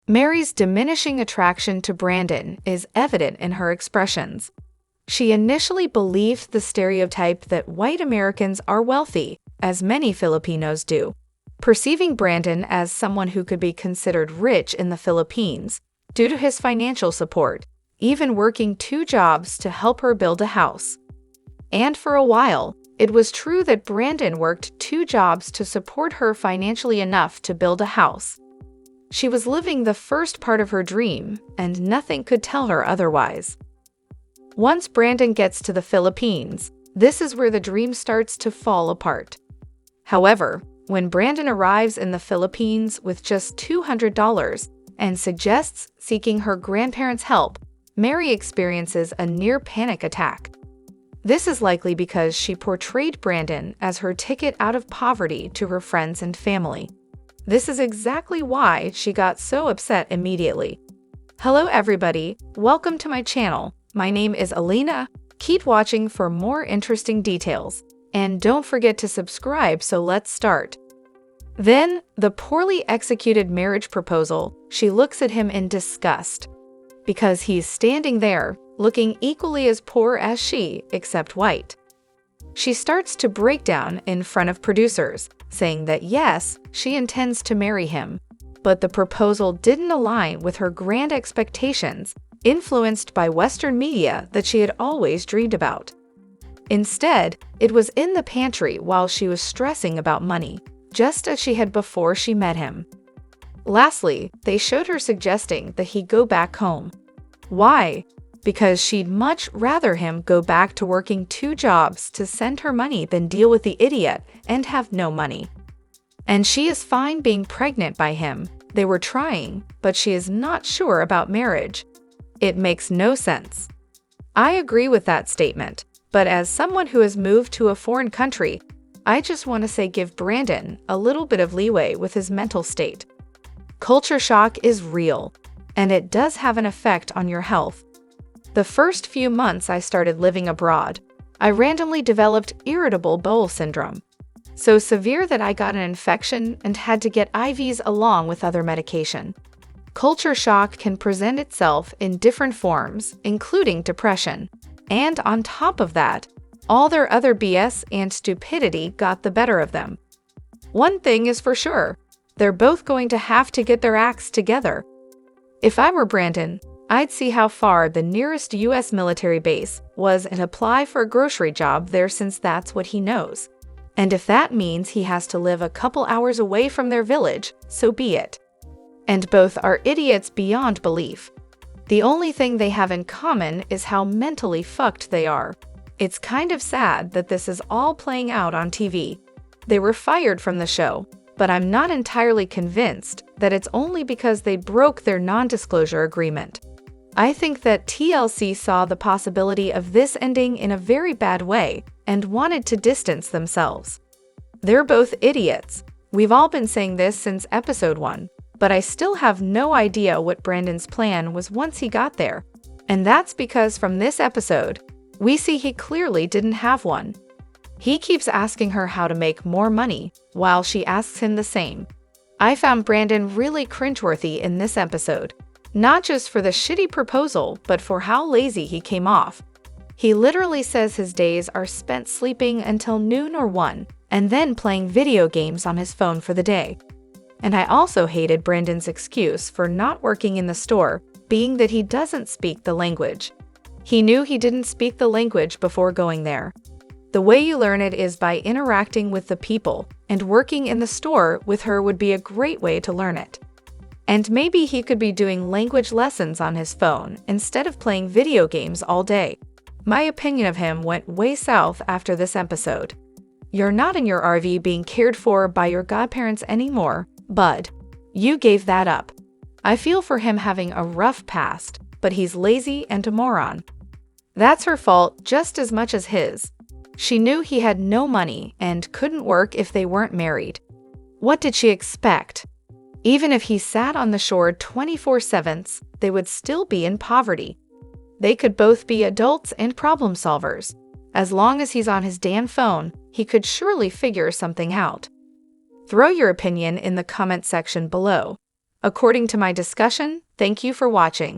Mary's diminishing attraction to Branden is evident in her expressions. She initially believed the stereotype that white Americans are wealthy, as many Filipinos do, perceiving Branden as someone who could be considered rich in the Philippines due to his financial support, even working 2 jobs to help her build a house. And for a while, it was true that Branden worked 2 jobs to support her financially enough to build a house. She was living the first part of her dream, and nothing could tell her otherwise. Once Branden gets to the Philippines, this is where the dream starts to fall apart. However, when Branden arrives in the Philippines with just $200 and suggests seeking her grandparents' help, Mary experiences a near panic attack. This is likely because she portrayed Branden as her ticket out of poverty to her friends and family. This is exactly why she got so upset immediately. Hello everybody, welcome to my channel. My name is Alina. Keep watching for more interesting details. And don't forget to subscribe, so let's start. Then, the poorly executed marriage proposal, she looks at him in disgust. Because he's standing there, looking equally as poor as she, except white. She starts to break down in front of producers, saying that yes, she intends to marry him, but the proposal didn't align with her grand expectations, influenced by Western media that she had always dreamed about. Instead, it was in the pantry while she was stressing about money, just as she had before she met him. Lastly, they showed her suggesting that he go back home. Why? Because she'd much rather him go back to working 2 jobs to send her money than deal with the idiot and have no money. And she is fine being pregnant by him. They were trying, but she is not sure about marriage. It makes no sense. I agree with that statement, but as someone who has moved to a foreign country, I just want to say give Branden a little bit of leeway with his mental state. Culture shock is real, and it does have an effect on your health. The first few months I started living abroad, I randomly developed irritable bowel syndrome. So severe that I got an infection and had to get IVs along with other medication. Culture shock can present itself in different forms, including depression. And on top of that, all their other BS and stupidity got the better of them. One thing is for sure, they're both going to have to get their acts together. If I were Branden, I'd see how far the nearest US military base was and apply for a grocery job there, since that's what he knows. And if that means he has to live a couple hours away from their village, so be it. And both are idiots beyond belief. The only thing they have in common is how mentally fucked they are. It's kind of sad that this is all playing out on TV. They were fired from the show, but I'm not entirely convinced that it's only because they broke their non-disclosure agreement. I think that TLC saw the possibility of this ending in a very bad way and wanted to distance themselves. They're both idiots. We've all been saying this since episode 1, but I still have no idea what Branden's plan was once he got there. And that's because from this episode, we see he clearly didn't have one. He keeps asking her how to make more money, while she asks him the same. I found Branden really cringeworthy in this episode. Not just for the shitty proposal, but for how lazy he came off. He literally says his days are spent sleeping until noon or 1, and then playing video games on his phone for the day. And I also hated Branden's excuse for not working in the store, being that he doesn't speak the language. He knew he didn't speak the language before going there. The way you learn it is by interacting with the people, and working in the store with her would be a great way to learn it. And maybe he could be doing language lessons on his phone instead of playing video games all day. My opinion of him went way south after this episode. You're not in your RV being cared for by your godparents anymore, bud. You gave that up. I feel for him having a rough past, but he's lazy and a moron. That's her fault just as much as his. She knew he had no money and couldn't work if they weren't married. What did she expect? Even if he sat on the shore 24/7, they would still be in poverty. They could both be adults and problem solvers. As long as he's on his damn phone, he could surely figure something out. Throw your opinion in the comment section below. According to my discussion, thank you for watching.